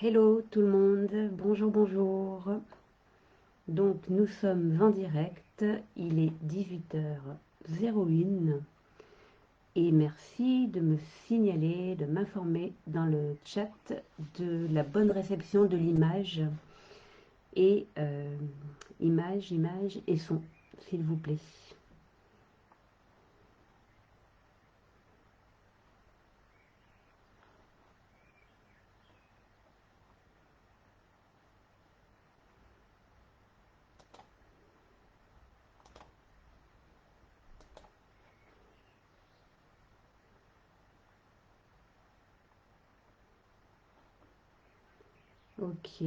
Hello tout le monde, bonjour, bonjour. Donc nous sommes en direct, il est 18h01 et merci de me signaler, de m'informer dans le chat de la bonne réception de l'image et image et son, s'il vous plaît. Ok,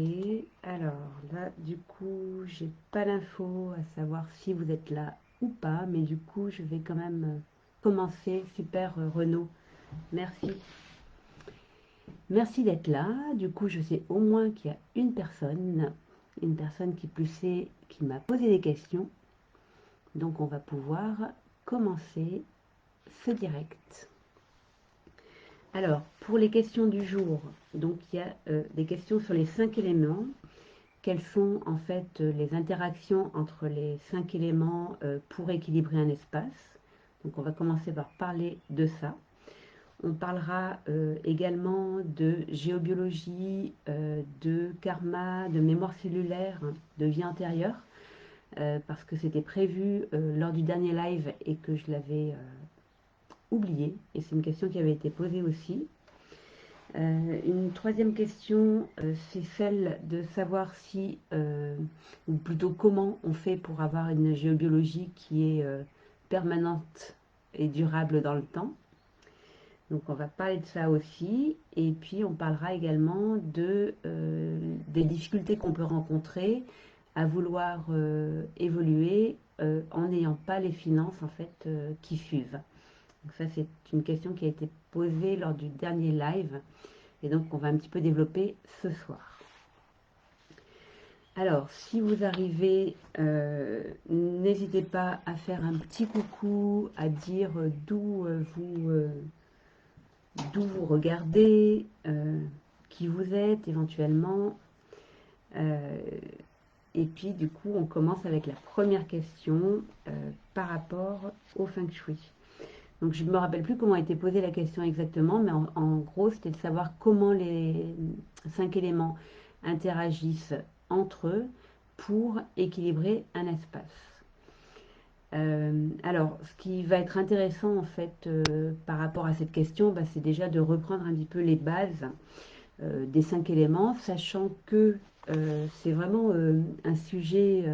alors là, du coup, j'ai pas l'info à savoir si vous êtes là ou pas, mais du coup, je vais quand même commencer. Super, Renaud, merci. Merci d'être là. Du coup, je sais au moins qu'il y a une personne qui plus est, qui m'a posé des questions. Donc, on va pouvoir commencer ce direct. Alors, pour les questions du jour, donc il y a des questions sur les 5 éléments. Quelles sont en fait les interactions entre les 5 éléments pour équilibrer un espace? Donc on va commencer par parler de ça. On parlera également de géobiologie, de karma, de mémoire cellulaire, de vie antérieure, parce que c'était prévu lors du dernier live et que je l'avais oublié. Et c'est une question qui avait été posée aussi. Une troisième question, c'est celle de savoir si, ou plutôt comment on fait pour avoir une géobiologie qui est permanente et durable dans le temps. Donc on va parler de ça aussi. Et puis on parlera également des difficultés qu'on peut rencontrer à vouloir évoluer en n'ayant pas les finances en fait qui suivent. Donc ça c'est une question qui a été posée lors du dernier live. Et donc, on va un petit peu développer ce soir. Alors, si vous arrivez, n'hésitez pas à faire un petit coucou, à dire d'où vous regardez, qui vous êtes éventuellement. Et puis, du coup, on commence avec la première question par rapport au Feng Shui. Donc, je ne me rappelle plus comment a été posée la question exactement, mais en gros, c'était de savoir comment les 5 éléments interagissent entre eux pour équilibrer un espace. Alors, ce qui va être intéressant en fait par rapport à cette question, bah, c'est déjà de reprendre un petit peu les bases des 5 éléments, sachant que c'est vraiment un sujet,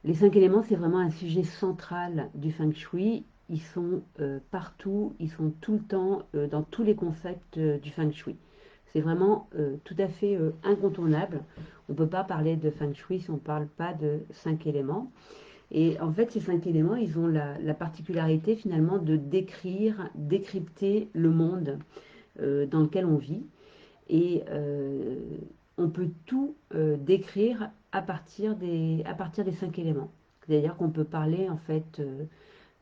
les 5 éléments, c'est vraiment un sujet central du Feng Shui. Ils sont partout, ils sont tout le temps dans tous les concepts du Feng Shui. C'est vraiment tout à fait incontournable. On ne peut pas parler de Feng Shui si on ne parle pas de 5 éléments. Et en fait, ces 5 éléments, ils ont la particularité finalement de décrire, décrypter le monde dans lequel on vit. Et on peut tout décrire à partir des 5 éléments. C'est-à-dire qu'on peut parler en fait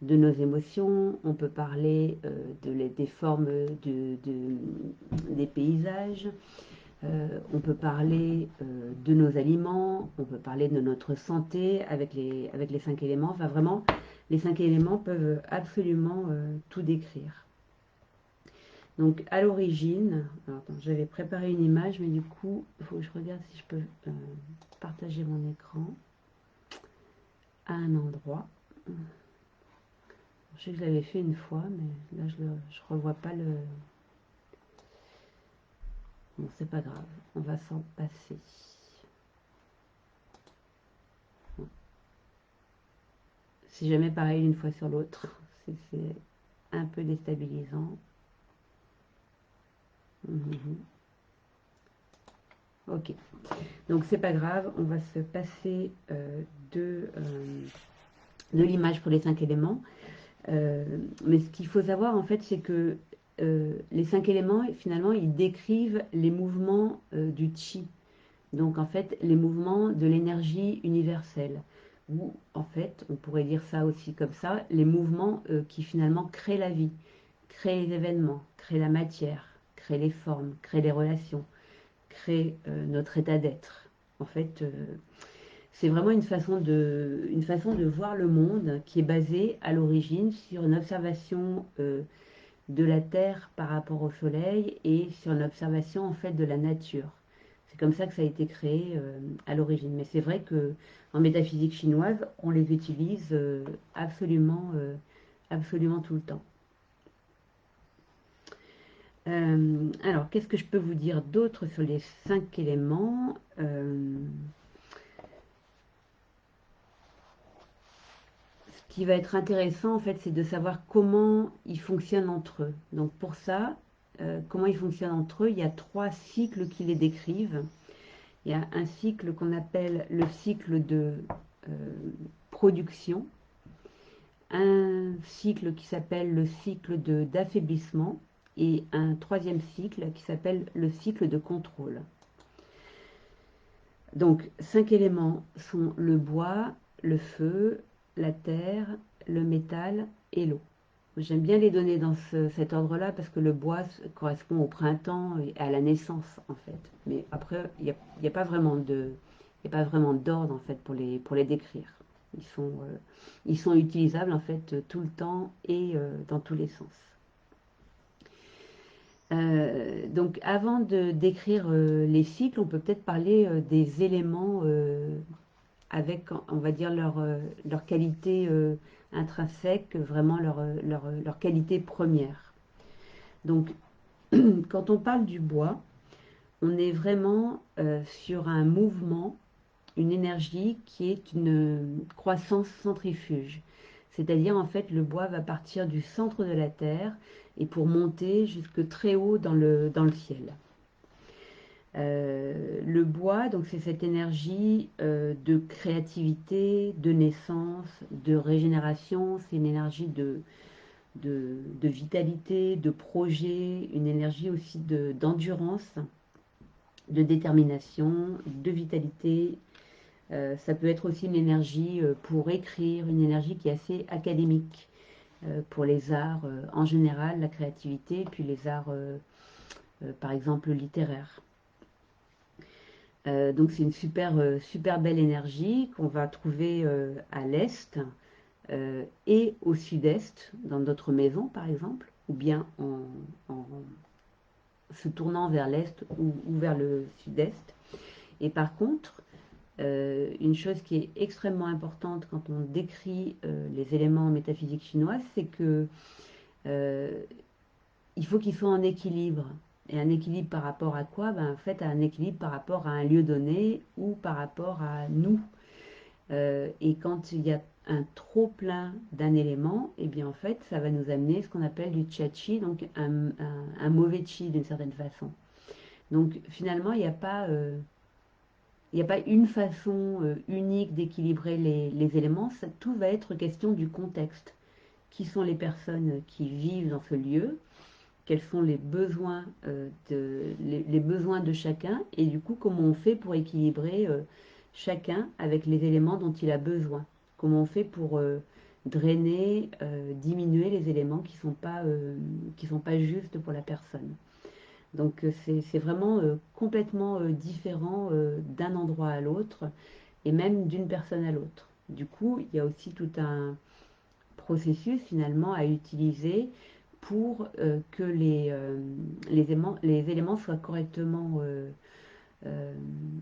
de nos émotions, on peut parler des formes des paysages, on peut parler de nos aliments, on peut parler de notre santé avec les 5 éléments. Enfin vraiment, les 5 éléments peuvent absolument tout décrire. Donc à l'origine, j'avais préparé une image, mais du coup, il faut que je regarde si je peux partager mon écran à un endroit. Je sais que je l'avais fait une fois, mais là je ne revois pas le... Bon, c'est pas grave, on va s'en passer. Bon. Si jamais pareil une fois sur l'autre, c'est un peu déstabilisant. Ok, donc c'est pas grave, on va se passer de l'image pour les 5 éléments. Mais ce qu'il faut savoir en fait, c'est que les 5 éléments, finalement, ils décrivent les mouvements du chi. Donc en fait, les mouvements de l'énergie universelle. Ou en fait, on pourrait dire ça aussi comme ça, les mouvements qui finalement créent la vie, créent les événements, créent la matière, créent les formes, créent les relations, crée notre état d'être. En fait, c'est vraiment une façon de voir le monde qui est basée à l'origine sur une observation de la Terre par rapport au Soleil et sur une observation en fait de la nature. C'est comme ça que ça a été créé à l'origine. Mais c'est vrai que en métaphysique chinoise, on les utilise absolument tout le temps. Alors, qu'est-ce que je peux vous dire d'autre sur les 5 éléments? Ce qui va être intéressant, en fait, c'est de savoir comment ils fonctionnent entre eux. Donc, pour ça, comment ils fonctionnent entre eux, il y a 3 cycles qui les décrivent. Il y a un cycle qu'on appelle le cycle de euh, production, un cycle qui s'appelle le cycle d'affaiblissement et un troisième cycle qui s'appelle le cycle de contrôle. Donc, 5 éléments sont le bois, le feu, la terre, le métal et l'eau. J'aime bien les donner dans cet ordre-là parce que le bois correspond au printemps et à la naissance en fait. Mais après, il n'y a pas vraiment d'ordre en fait pour les décrire. Ils sont utilisables en fait tout le temps et dans tous les sens. Donc avant de décrire les cycles, on peut peut-être parler des éléments avec, on va dire, leur qualité intrinsèque, vraiment leur qualité première. Donc, quand on parle du bois, on est vraiment sur un mouvement, une énergie qui est une croissance centrifuge. C'est-à-dire, en fait, le bois va partir du centre de la Terre et pour monter jusque très haut dans le ciel. Le bois, donc c'est cette énergie de créativité, de naissance, de régénération, c'est une énergie de vitalité, de projet, une énergie aussi d'endurance, de détermination, de vitalité. Ça peut être aussi une énergie pour écrire, une énergie qui est assez académique pour les arts en général, la créativité, puis les arts par exemple littéraires. Donc c'est une super belle énergie qu'on va trouver à l'est et au sud-est, dans notre maison par exemple, ou bien en se tournant vers l'est ou vers le sud-est. Et par contre, une chose qui est extrêmement importante quand on décrit les éléments métaphysiques chinois, c'est que il faut qu'ils soient en équilibre. Et un équilibre par rapport à quoi? Ben, en fait, un équilibre par rapport à un lieu donné ou par rapport à nous. Et quand il y a un trop plein d'un élément, et bien en fait, ça va nous amener ce qu'on appelle du chi, donc un mauvais chi d'une certaine façon. Donc finalement, il n'y a pas une façon unique d'équilibrer les éléments, tout va être question du contexte. Qui sont les personnes qui vivent dans ce lieu? Quels sont les besoins de chacun et du coup comment on fait pour équilibrer chacun avec les éléments dont il a besoin. Comment on fait pour drainer, diminuer les éléments qui sont pas justes pour la personne. Donc c'est vraiment complètement différent d'un endroit à l'autre et même d'une personne à l'autre. Du coup, il y a aussi tout un processus finalement à utiliser pour que les éléments soient correctement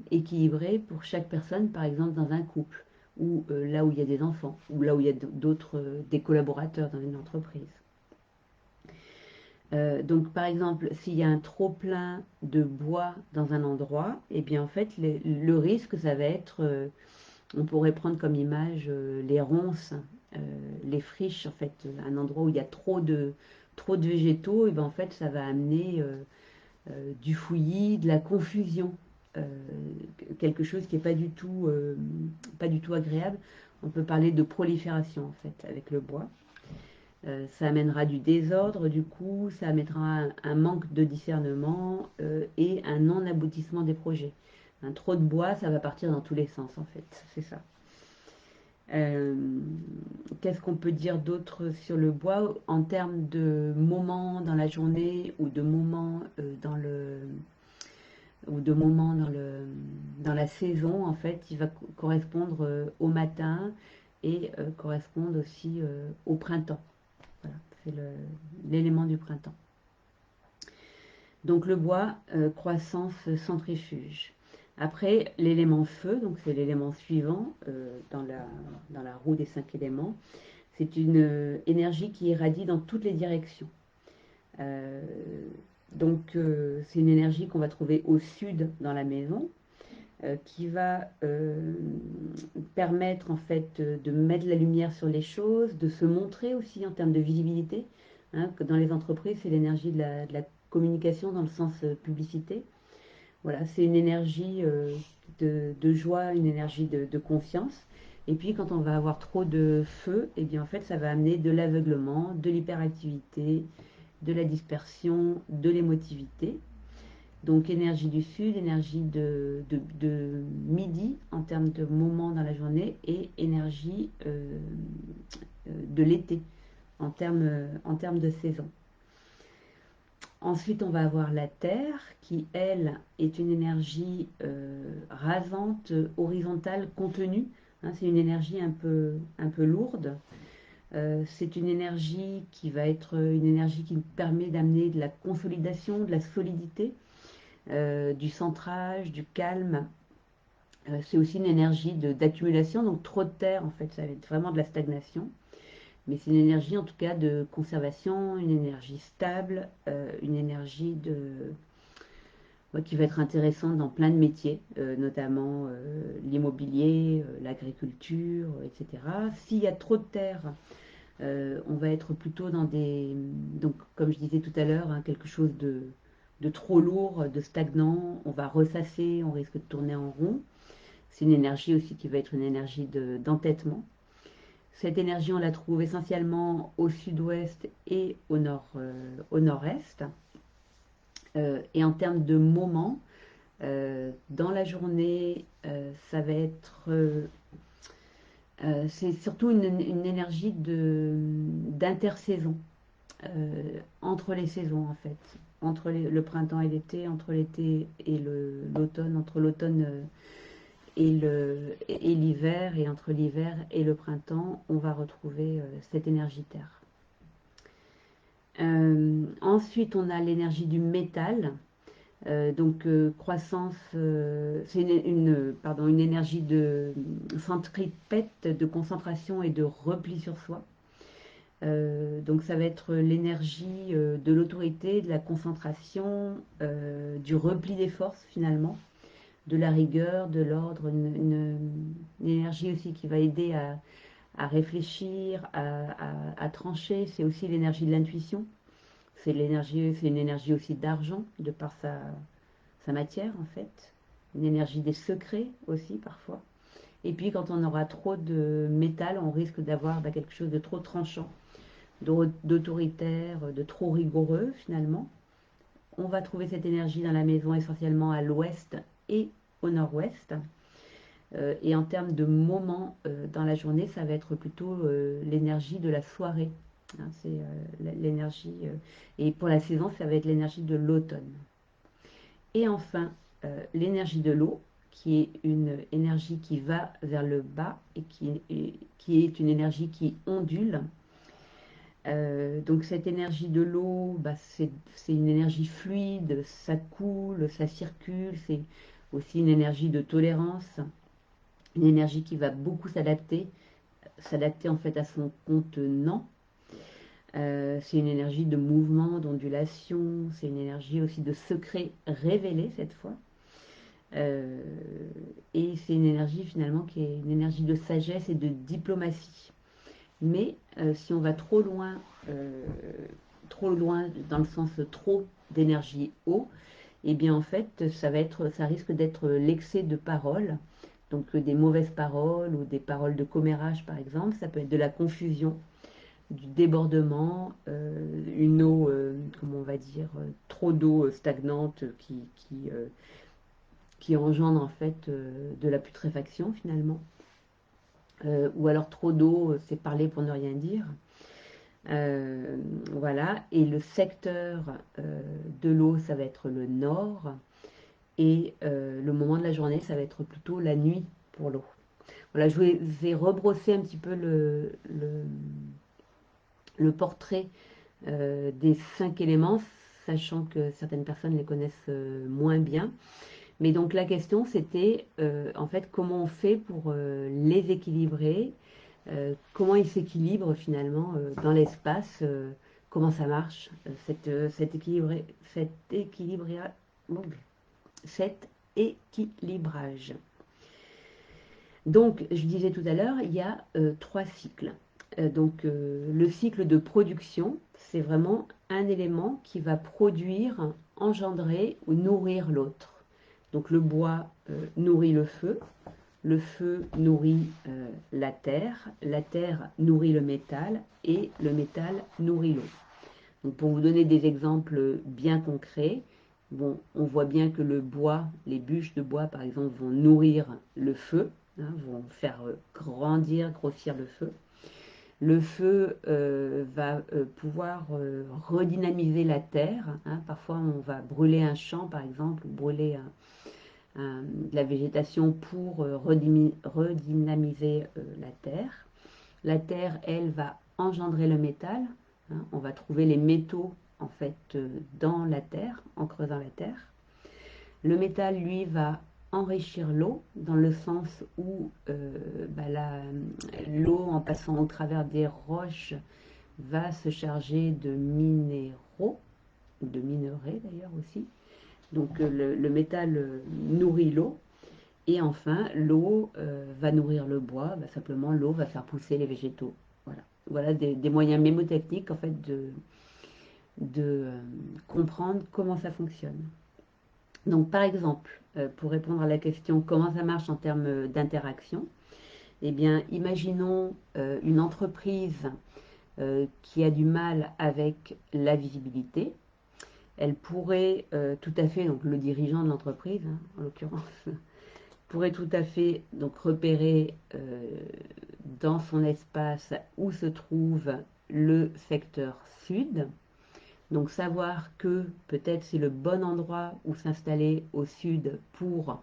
équilibrés pour chaque personne, par exemple dans un couple, ou là où il y a des enfants, ou là où il y a d'autres, des collaborateurs dans une entreprise. Donc, par exemple, s'il y a un trop plein de bois dans un endroit, et bien en fait, le risque, ça va être, on pourrait prendre comme image les ronces, euh, les friches, en fait, un endroit où il y a trop de végétaux, et bien en fait, ça va amener du fouillis, de la confusion, euh, quelque chose qui n'est pas du tout agréable. On peut parler de prolifération, en fait, avec le bois. Ça amènera du désordre, du coup, ça amènera un manque de discernement et un non-aboutissement des projets. Un trop de bois, ça va partir dans tous les sens, en fait. C'est ça. Euh, Qu'est-ce qu'on peut dire d'autre sur le bois en termes de moments dans la journée ou de moments ou de moments dans la saison, en fait, il va correspondre au matin et correspondre aussi au printemps. Voilà, c'est l'élément du printemps. Donc le bois, croissance, centrifuge. Après, l'élément feu, donc c'est l'élément suivant dans la roue des 5 éléments. C'est une énergie qui irradie dans toutes les directions. Euh, c'est une énergie qu'on va trouver au sud dans la maison, qui va permettre en fait de mettre la lumière sur les choses, de se montrer aussi en termes de visibilité. Hein, que dans les entreprises, c'est l'énergie de la communication dans le sens publicité. Voilà, c'est une énergie de joie, une énergie de confiance. Et puis quand on va avoir trop de feu, et bien en fait ça va amener de l'aveuglement, de l'hyperactivité, de la dispersion, de l'émotivité. Donc énergie du sud, énergie de midi en termes de moments dans la journée et énergie de l'été en termes de saison. Ensuite, on va avoir la Terre qui, elle, est une énergie rasante, horizontale, contenue. Hein, c'est une énergie un peu lourde. C'est une énergie qui va être une énergie qui permet d'amener de la consolidation, de la solidité, du centrage, du calme. C'est aussi une énergie d'accumulation, donc trop de terre, en fait, ça va être vraiment de la stagnation. Mais c'est une énergie en tout cas de conservation, une énergie stable, une énergie qui va être intéressante dans plein de métiers, notamment l'immobilier, l'agriculture, etc. S'il y a trop de terre, on va être plutôt dans donc comme je disais tout à l'heure, hein, quelque chose de trop lourd, de stagnant, on va ressasser, on risque de tourner en rond. C'est une énergie aussi qui va être une énergie d'entêtement. Cette énergie, on la trouve essentiellement au sud-ouest et au nord-est. Et en termes de moments, dans la journée, ça va être... c'est surtout une énergie d'intersaison, entre les saisons en fait. Entre le printemps et l'été, entre l'été et l'automne, entre l'automne et l'hiver, et entre l'hiver et le printemps, on va retrouver cette énergie terre. Ensuite, on a l'énergie du métal. Croissance, c'est une énergie de centripète, de concentration et de repli sur soi. Donc ça va être l'énergie de l'autorité, de la concentration, du repli des forces finalement, de la rigueur, de l'ordre, une énergie aussi qui va aider à réfléchir, à trancher. C'est aussi l'énergie de l'intuition. C'est une énergie aussi d'argent, de par sa matière en fait. Une énergie des secrets aussi parfois. Et puis quand on aura trop de métal, on risque d'avoir quelque chose de trop tranchant, d'autoritaire, de trop rigoureux finalement. On va trouver cette énergie dans la maison essentiellement à l'ouest et au nord-ouest. Et en termes de moments dans la journée, ça va être plutôt l'énergie de la soirée. Hein, c'est l'énergie. Et pour la saison, ça va être l'énergie de l'automne. Et enfin, l'énergie de l'eau, qui est une énergie qui va vers le bas et qui est une énergie qui ondule. Donc cette énergie de l'eau, c'est une énergie fluide, ça coule, ça circule, c'est aussi une énergie de tolérance, une énergie qui va beaucoup s'adapter en fait à son contenant. C'est une énergie de mouvement, d'ondulation, c'est une énergie aussi de secret révélé cette fois. Euh, et c'est une énergie finalement qui est une énergie de sagesse et de diplomatie. Mais si on va trop loin dans le sens trop d'énergie eau, et bien en fait ça risque d'être l'excès de paroles, donc des mauvaises paroles ou des paroles de commérage par exemple, ça peut être de la confusion, du débordement, une eau, comment on va dire, trop d'eau stagnante qui engendre en fait de la putréfaction finalement. Ou alors trop d'eau, c'est parler pour ne rien dire. Voilà, et le secteur de l'eau, ça va être le nord. et le moment de la journée, ça va être plutôt la nuit pour l'eau. Voilà, je vous ai rebrossé un petit peu le portrait des 5 éléments, sachant que certaines personnes les connaissent moins bien. Mais donc la question c'était en fait comment on fait pour les équilibrer, comment ils s'équilibrent finalement dans l'espace, comment ça marche, bon, cet équilibrage. Donc, je disais tout à l'heure, il y a 3 cycles. Le cycle de production, c'est vraiment un élément qui va produire, engendrer ou nourrir l'autre. Donc, le bois nourrit le feu nourrit la terre nourrit le métal et le métal nourrit l'eau. Donc, pour vous donner des exemples bien concrets, bon, on voit bien que le bois, les bûches de bois par exemple, vont nourrir le feu, hein, vont faire grossir le feu. Le feu va pouvoir redynamiser la terre, hein. Parfois on va brûler un champ par exemple, ou brûler de la végétation pour redynamiser la terre. La terre, elle, va engendrer le métal, hein. On va trouver les métaux en fait dans la terre, en creusant la terre. Le métal, lui, va enrichir l'eau, dans le sens où l'eau, en passant au travers des roches, va se charger de minéraux, de minerais d'ailleurs aussi. Donc le métal nourrit l'eau. Et enfin, l'eau va nourrir le bois, simplement l'eau va faire pousser les végétaux. Voilà, voilà des moyens mémotechniques en fait de comprendre comment ça fonctionne. Donc par exemple, pour répondre à la question comment ça marche en termes d'interaction, eh bien imaginons une entreprise qui a du mal avec la visibilité. Elle pourrait tout à fait, donc le dirigeant de l'entreprise hein, en l'occurrence, pourrait tout à fait donc repérer dans son espace où se trouve le secteur sud. Donc savoir que peut-être c'est le bon endroit où s'installer au sud pour,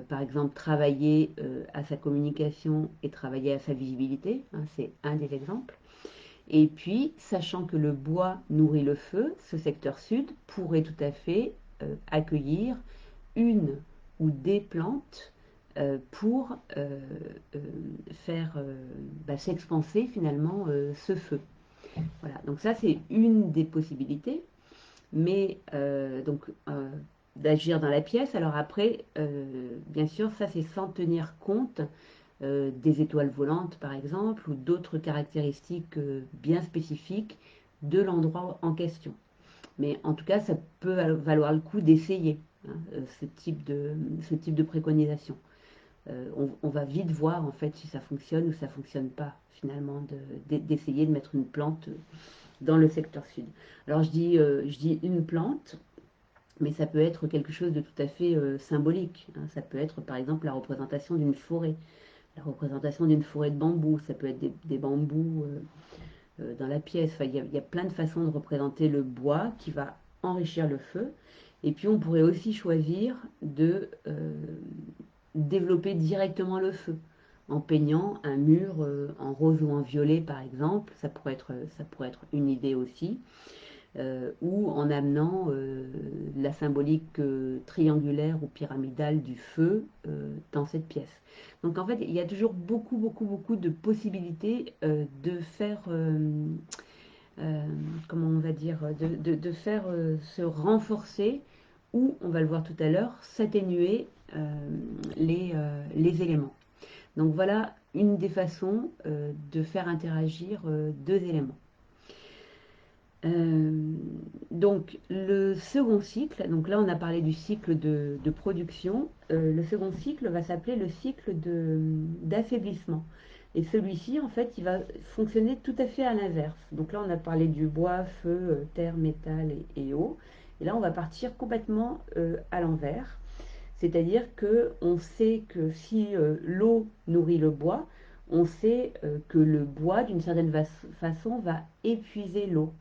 par exemple, travailler à sa communication et travailler à sa visibilité, hein, c'est un des exemples. Et puis, sachant que le bois nourrit le feu, ce secteur sud pourrait tout à fait accueillir une ou des plantes pour faire s'expanser finalement ce feu. Voilà, donc ça c'est une des possibilités, mais d'agir dans la pièce. Alors après, bien sûr, ça c'est sans tenir compte des étoiles volantes par exemple, ou d'autres caractéristiques bien spécifiques de l'endroit en question. Mais en tout cas, ça peut valoir le coup d'essayer hein, ce type de préconisation. On va vite voir en fait si ça fonctionne ou ça fonctionne pas finalement d'essayer de mettre une plante dans le secteur sud. Alors je dis une plante, mais ça peut être quelque chose de tout à fait symbolique, hein. Ça peut être par exemple la représentation d'une forêt, la représentation d'une forêt de bambous, ça peut être des bambous dans la pièce. Enfin, y a plein de façons de représenter le bois qui va enrichir le feu. Et puis on pourrait aussi choisir de développer directement le feu en peignant un mur en rose ou en violet par exemple, ça pourrait être une idée aussi, ou en amenant la symbolique triangulaire ou pyramidale du feu dans cette pièce. Donc en fait, il y a toujours beaucoup de possibilités de faire, comment on va dire, de faire se renforcer ou, on va le voir tout à l'heure, s'atténuer les éléments. Donc voilà une des façons de faire interagir deux éléments. Donc le second cycle, donc là on a parlé du cycle de production, le second cycle va s'appeler le cycle d'affaiblissement. Et celui-ci en fait il va fonctionner tout à fait à l'inverse. Donc là on a parlé du bois, feu, terre, métal et eau. Et là on va partir complètement à l'envers. C'est-à-dire que on sait que si l'eau nourrit le bois, on sait que le bois d'une certaine façon va épuiser l'eau.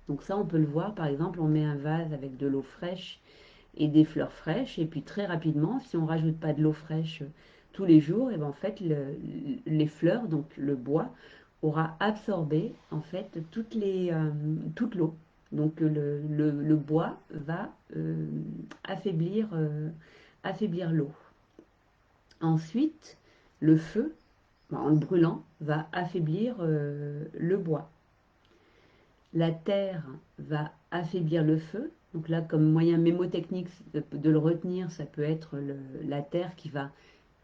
Donc ça, on peut le voir, par exemple, on met un vase avec de l'eau fraîche et des fleurs fraîches. Et puis très rapidement, si on ne rajoute pas de l'eau fraîche tous les jours, et ben en fait les fleurs, donc le bois, aura absorbé en fait toute l'eau. Donc le bois va affaiblir, affaiblir l'eau. Ensuite, le feu, en le brûlant, va affaiblir le bois. La terre va affaiblir le feu. Donc là, comme moyen mémotechnique de le retenir, ça peut être la terre qui va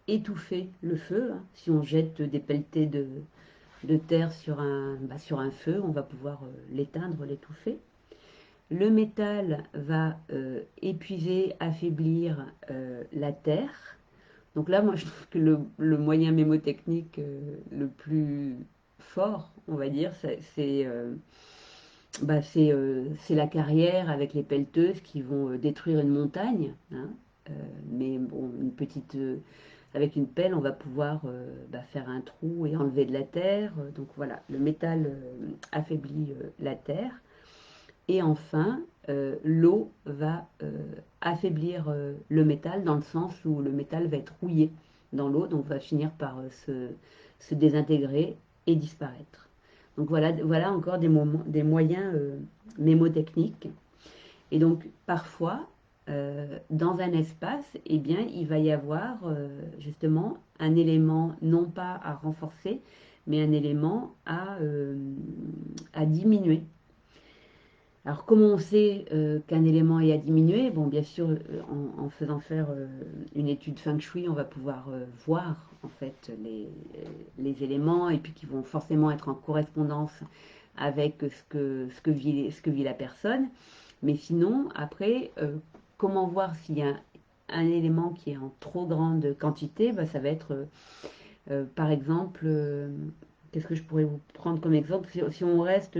étouffer le feu. Hein. Si on jette des pelletées de terre sur un feu, on va pouvoir l'éteindre, l'étouffer. Le métal va épuiser, affaiblir la terre. Donc là, moi, je trouve que le moyen mémotechnique le plus fort, on va dire, c'est la carrière avec les pelleteuses qui vont détruire une montagne. Hein. Mais bon, avec une pelle, on va pouvoir faire un trou et enlever de la terre. Donc voilà, le métal affaiblit la terre. Et enfin, l'eau va affaiblir le métal dans le sens où le métal va être rouillé dans l'eau, donc va finir par se désintégrer et disparaître. Donc voilà encore des moyens mémotechniques. Et donc parfois, dans un espace, eh bien, il va y avoir justement un élément non pas à renforcer, mais un élément à diminuer. Alors, comment on sait qu'un élément est à diminuer? Bon, bien sûr, en faisant faire une étude feng shui, on va pouvoir voir en fait les éléments et puis qui vont forcément être en correspondance avec ce que vit la personne. Mais sinon, après, comment voir s'il y a un élément qui est en trop grande quantité? Bah, ça va être par exemple, qu'est-ce que je pourrais vous prendre comme exemple? Si on reste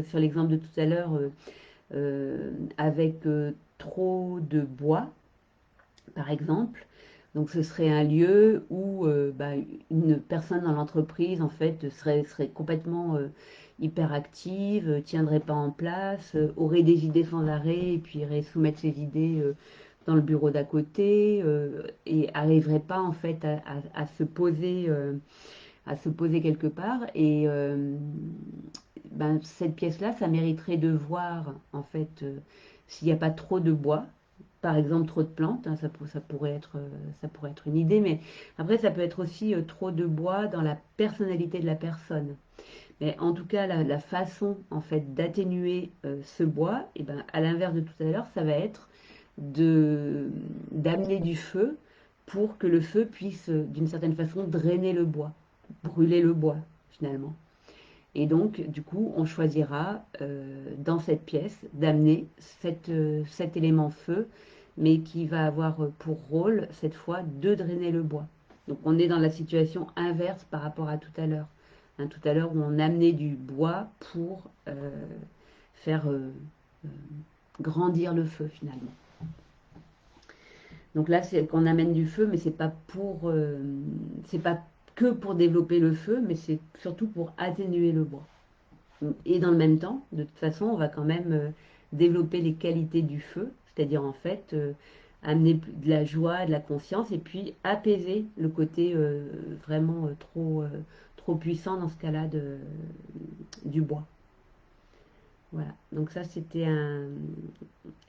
sur l'exemple de tout à l'heure avec trop de bois, par exemple, donc ce serait un lieu où une personne dans l'entreprise en fait serait complètement hyperactive, tiendrait pas en place, aurait des idées sans arrêt et puis irait soumettre ses idées dans le bureau d'à côté et arriverait pas en fait à se poser quelque part et cette pièce-là, ça mériterait de voir en fait s'il n'y a pas trop de bois, par exemple trop de plantes, hein, ça pourrait être une idée, mais après ça peut être aussi trop de bois dans la personnalité de la personne. Mais en tout cas, la façon en fait d'atténuer ce bois, et ben, à l'inverse de tout à l'heure, ça va être d'amener du feu pour que le feu puisse d'une certaine façon drainer le bois, brûler le bois finalement. Et donc, du coup, on choisira dans cette pièce d'amener cet élément feu, mais qui va avoir pour rôle, cette fois, de drainer le bois. Donc, on est dans la situation inverse par rapport à tout à l'heure. Hein, tout à l'heure, où on amenait du bois pour faire euh, grandir le feu, finalement. Donc là, c'est qu'on amène du feu, mais c'est pas que pour développer le feu, mais c'est surtout pour atténuer le bois. Et dans le même temps, de toute façon, on va quand même développer les qualités du feu, c'est-à-dire en fait amener de la joie, de la conscience, et puis apaiser le côté vraiment trop puissant dans ce cas-là du bois. Voilà, donc ça c'était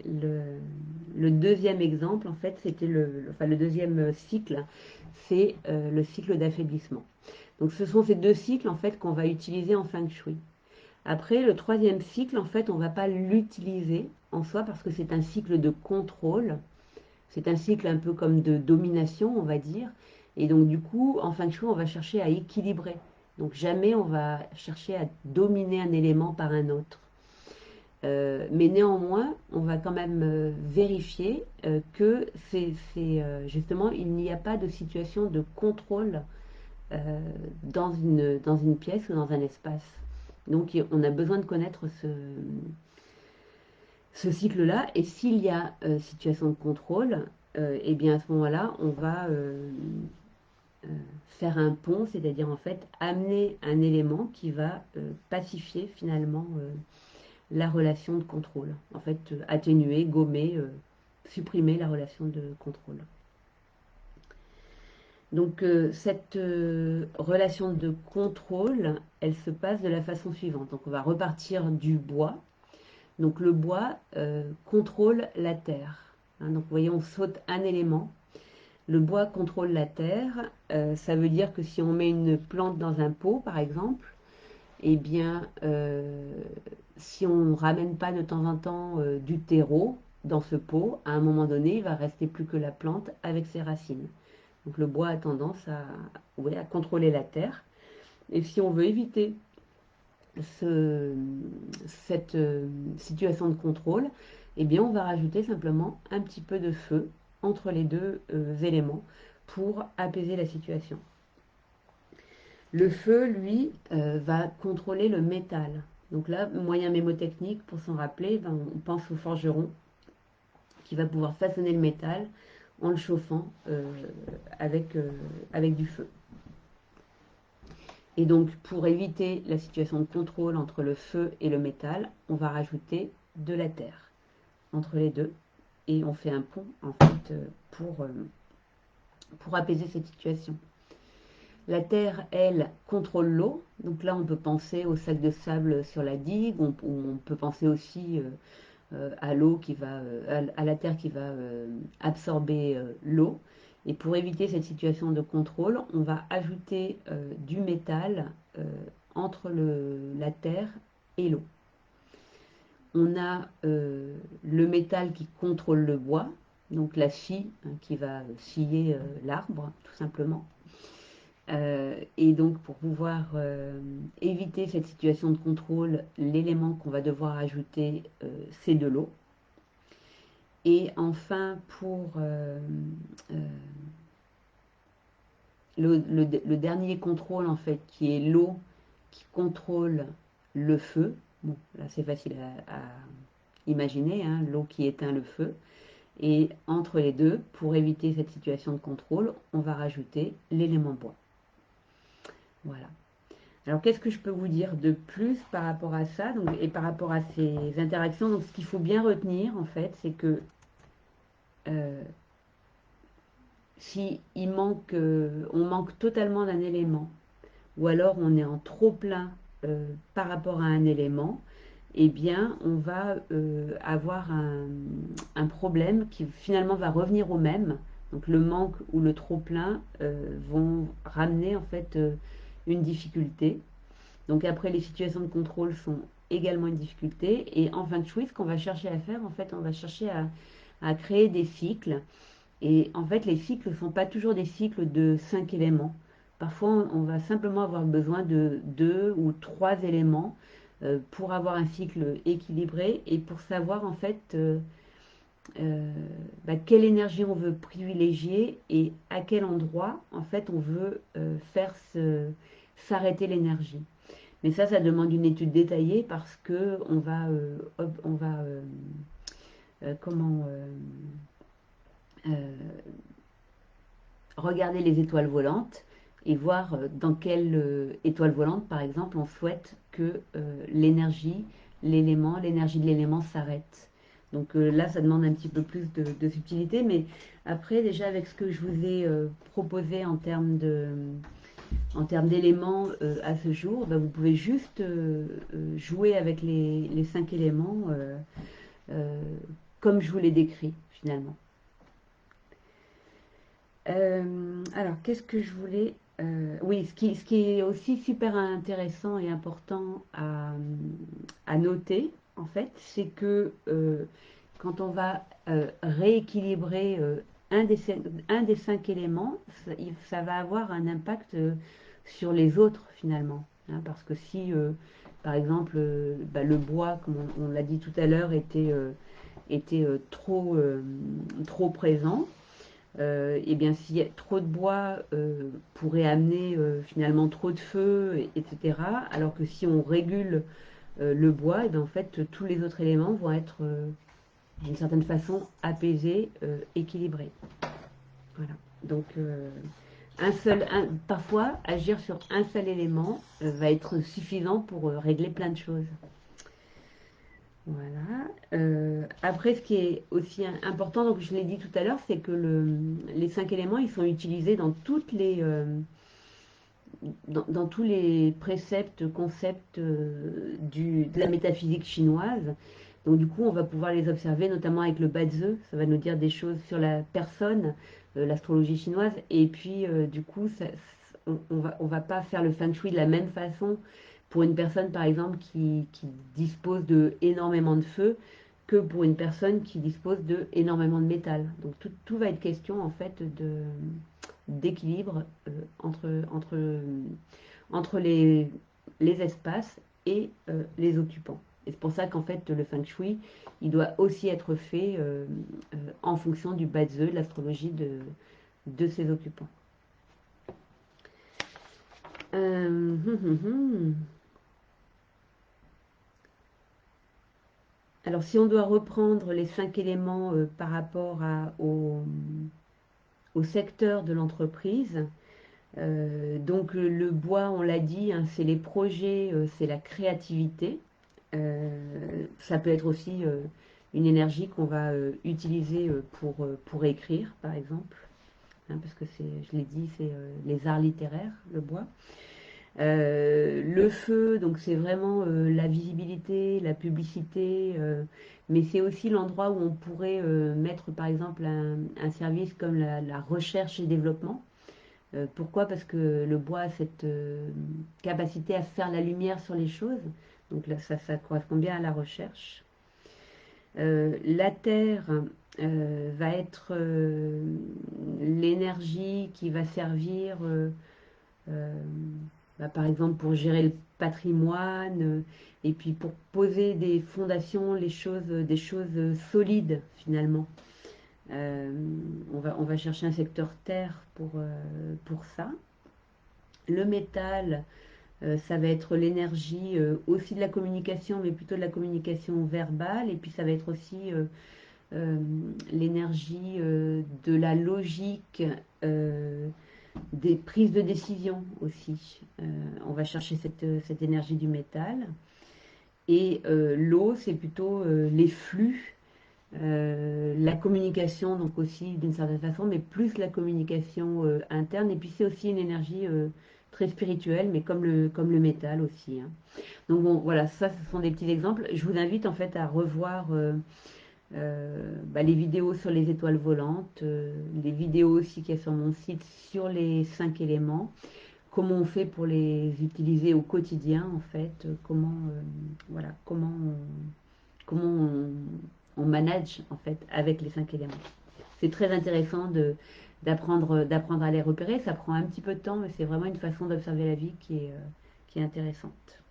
le deuxième exemple, en fait, c'était le deuxième cycle, c'est le cycle d'affaiblissement. Donc ce sont ces deux cycles en fait qu'on va utiliser en feng shui. Après, le troisième cycle, en fait, on ne va pas l'utiliser en soi parce que c'est un cycle de contrôle. C'est un cycle un peu comme de domination, on va dire. Et donc, du coup, en feng shui, on va chercher à équilibrer. Donc, jamais on va chercher à dominer un élément par un autre. Mais néanmoins, on va quand même vérifier que justement, il n'y a pas de situation de contrôle dans une pièce ou dans un espace. Donc on a besoin de connaître ce cycle-là. Et s'il y a situation de contrôle, et bien à ce moment-là, on va faire un pont, c'est-à-dire en fait amener un élément qui va pacifier finalement la relation de contrôle. En fait, atténuer, gommer supprimer la relation de contrôle. Donc cette relation de contrôle, elle se passe de la façon suivante. Donc on va repartir du bois. Donc le bois contrôle la terre. Hein, donc vous voyez, on saute un élément. Le bois contrôle la terre. Ça veut dire que si on met une plante dans un pot, par exemple, eh bien, si on ne ramène pas de temps en temps du terreau dans ce pot, à un moment donné, il va rester plus que la plante avec ses racines. Donc le bois a tendance à contrôler la terre. Et si on veut éviter cette situation de contrôle, eh bien on va rajouter simplement un petit peu de feu entre les deux éléments pour apaiser la situation. Le feu, lui, va contrôler le métal. Donc là, moyen mémotechnique, pour s'en rappeler, ben, on pense au forgeron qui va pouvoir façonner le métal en le chauffant avec du feu. Et donc, pour éviter la situation de contrôle entre le feu et le métal, on va rajouter de la terre entre les deux. Et on fait un pont, en fait, pour apaiser cette situation. La terre, elle, contrôle l'eau. Donc là, on peut penser au sac de sable sur la digue. On peut penser aussi à l'eau qui va, à la terre qui va absorber l'eau. Et pour éviter cette situation de contrôle, on va ajouter du métal entre la terre et l'eau. On a le métal qui contrôle le bois, donc la scie hein, qui va scier l'arbre, tout simplement. Et donc pour pouvoir éviter cette situation de contrôle, l'élément qu'on va devoir ajouter, c'est de l'eau. Et enfin, pour le dernier contrôle, en fait, qui est l'eau qui contrôle le feu. Bon, là c'est facile à imaginer, hein, l'eau qui éteint le feu. Et entre les deux, pour éviter cette situation de contrôle, on va rajouter l'élément bois. Voilà. Alors, qu'est-ce que je peux vous dire de plus par rapport à ça donc, et par rapport à ces interactions. Donc, ce qu'il faut bien retenir, en fait, c'est que si on manque totalement d'un élément, ou alors on est en trop plein par rapport à un élément, eh bien, on va avoir un problème qui finalement va revenir au même. Donc, le manque ou le trop plein vont ramener en fait une difficulté. Donc après, les situations de contrôle sont également une difficulté. Et en fin de shui, ce qu'on va chercher à faire, en fait, on va chercher à créer des cycles. Et en fait, les cycles ne sont pas toujours des cycles de 5 éléments. Parfois, on va simplement avoir besoin de 2 ou 3 éléments pour avoir un cycle équilibré et pour savoir en fait quelle énergie on veut privilégier et à quel endroit en fait on veut faire s'arrêter l'énergie. Mais ça demande une étude détaillée parce que comment regarder les étoiles volantes et voir dans quelle étoile volante, par exemple, on souhaite que l'énergie de l'élément s'arrête. Donc là, ça demande un petit peu plus de subtilité, mais après, déjà avec ce que je vous ai proposé en termes d'éléments à ce jour, bah, vous pouvez juste jouer avec les 5 éléments euh, comme je vous l'ai décrit finalement. Alors, qu'est-ce que je voulais... oui, ce qui est aussi super intéressant et important à noter, en fait, c'est que quand on va rééquilibrer un des 5 éléments, ça va avoir un impact sur les autres finalement. Hein, parce que si, par exemple, le bois, comme on l'a dit tout à l'heure, était trop présent, et bien s'il y a trop de bois pourrait amener finalement trop de feu, etc. Alors que si on régule le bois, et bien en fait tous les autres éléments vont être d'une certaine façon apaisés, équilibrés. Voilà. Donc parfois agir sur un seul élément va être suffisant pour régler plein de choses. Voilà. Après, ce qui est aussi important, donc je l'ai dit tout à l'heure, c'est que les 5 éléments, ils sont utilisés dans dans tous les préceptes, concepts de la métaphysique chinoise. Donc du coup, on va pouvoir les observer, notamment avec le Bazi. Ça va nous dire des choses sur la personne, l'astrologie chinoise. Et puis, du coup, on va pas faire le feng shui de la même façon pour une personne, par exemple, qui dispose de énormément de feu que pour une personne qui dispose de énormément de métal. Donc tout va être question, en fait, d'équilibre entre les espaces et les occupants. Et c'est pour ça qu'en fait, le feng shui, il doit aussi être fait en fonction du Bazi, de l'astrologie de ses occupants. Alors, si on doit reprendre les 5 éléments par rapport au secteur de l'entreprise, donc le bois, on l'a dit, hein, c'est les projets, c'est la créativité. Ça peut être aussi une énergie qu'on va utiliser pour écrire, par exemple, hein, parce que je l'ai dit, c'est les arts littéraires, le bois. Le feu, donc c'est vraiment la visibilité, la publicité, mais c'est aussi l'endroit où on pourrait mettre par exemple un service comme la recherche et développement. Pourquoi? Parce que le bois a cette capacité à faire la lumière sur les choses, donc là ça correspond bien à la recherche. La terre va être l'énergie qui va servir euh, par exemple pour gérer le patrimoine, et puis pour poser des fondations, des choses solides finalement. On va chercher un secteur terre pour ça. Le métal, ça va être l'énergie aussi de la communication, mais plutôt de la communication verbale, et puis ça va être aussi euh, l'énergie de la logique, des prises de décision aussi. On va chercher cette énergie du métal. Et l'eau, c'est plutôt les flux, la communication, donc aussi d'une certaine façon, mais plus la communication interne. Et puis c'est aussi une énergie très spirituelle, mais comme le métal aussi, hein. Donc bon, voilà, ça, ce sont des petits exemples. Je vous invite en fait à revoir les vidéos sur les étoiles volantes, les vidéos aussi qu'il y a sur mon site sur les 5 éléments, comment on fait pour les utiliser au quotidien en fait, voilà, comment on manage en fait avec les 5 éléments. C'est très intéressant d'apprendre à les repérer. Ça prend un petit peu de temps, mais c'est vraiment une façon d'observer la vie qui est intéressante.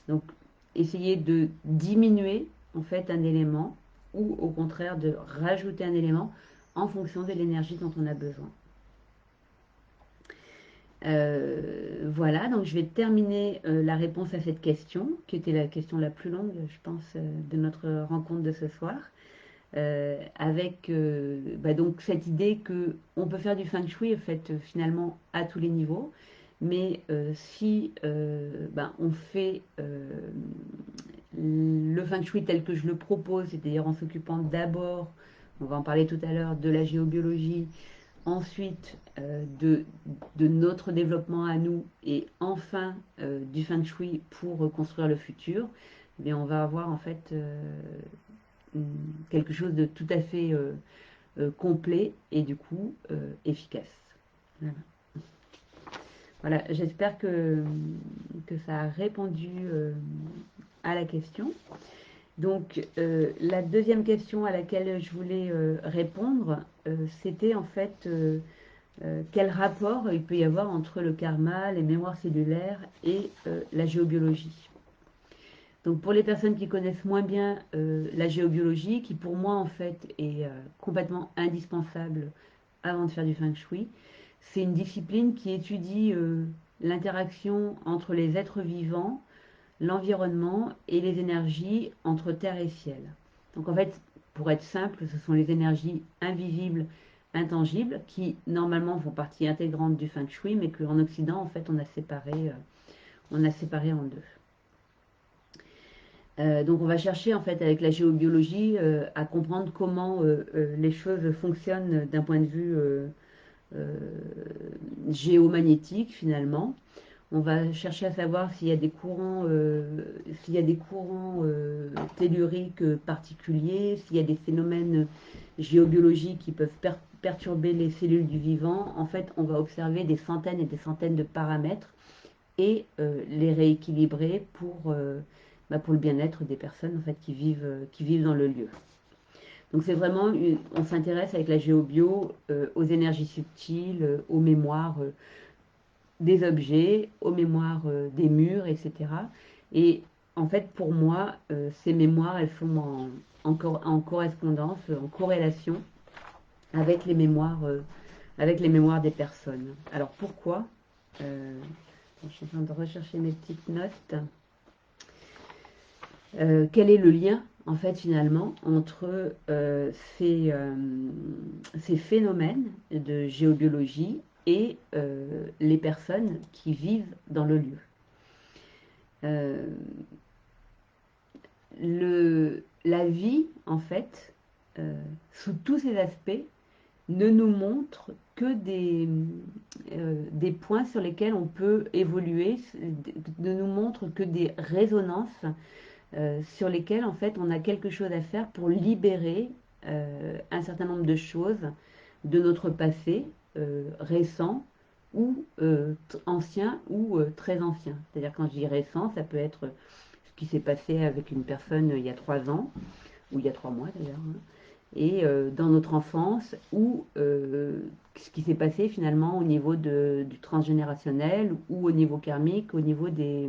Donc, essayer de diminuer en fait un élément ou au contraire de rajouter un élément en fonction de l'énergie dont on a besoin. Voilà, donc je vais terminer la réponse à cette question, qui était la question la plus longue, je pense, de notre rencontre de ce soir, avec donc cette idée que on peut faire du feng shui en fait finalement à tous les niveaux, mais si on fait le feng shui tel que je le propose, c'est-à-dire en s'occupant d'abord, on va en parler tout à l'heure, de la géobiologie, ensuite de notre développement à nous et enfin du feng shui pour construire le futur, mais on va avoir en fait quelque chose de tout à fait complet et du coup efficace. Voilà, voilà, j'espère que ça a répondu à la question. Donc, la deuxième question à laquelle je voulais répondre, c'était en fait quel rapport il peut y avoir entre le karma, les mémoires cellulaires et la géobiologie. Donc, pour les personnes qui connaissent moins bien la géobiologie, qui pour moi en fait est complètement indispensable avant de faire du feng shui, c'est une discipline qui étudie l'interaction entre les êtres vivants, l'environnement et les énergies entre terre et ciel. Donc en fait, pour être simple, ce sont les énergies invisibles, intangibles, qui normalement font partie intégrante du feng shui, mais qu'en Occident, en fait, on a séparé en deux. Donc on va chercher en fait avec la géobiologie à comprendre comment les choses fonctionnent d'un point de vue euh, géomagnétique finalement. On va chercher à savoir s'il y a des courants telluriques particuliers, s'il y a des phénomènes géobiologiques qui peuvent perturber les cellules du vivant. En fait, on va observer des centaines et des centaines de paramètres et les rééquilibrer pour le bien-être des personnes en fait, qui vivent dans le lieu. Donc c'est vraiment, on s'intéresse avec la géobio aux énergies subtiles, aux mémoires des objets, aux mémoires des murs, etc. Et en fait, pour moi, ces mémoires, elles sont en correspondance, en corrélation avec les mémoires des personnes. Alors pourquoi je suis en train de rechercher mes petites notes. Quel est le lien, en fait, finalement, entre ces phénomènes de géobiologie et les personnes qui vivent dans le lieu. Euh, la vie, en fait, sous tous ses aspects, ne nous montre que des points sur lesquels on peut évoluer, ne nous montre que des résonances sur lesquelles en fait on a quelque chose à faire pour libérer un certain nombre de choses de notre passé récent ou ancien ou très ancien. C'est-à-dire quand je dis récent, ça peut être ce qui s'est passé avec une personne il y a 3 ans ou il y a 3 mois d'ailleurs, hein, et dans notre enfance ou ce qui s'est passé finalement au niveau du transgénérationnel ou au niveau karmique, au niveau des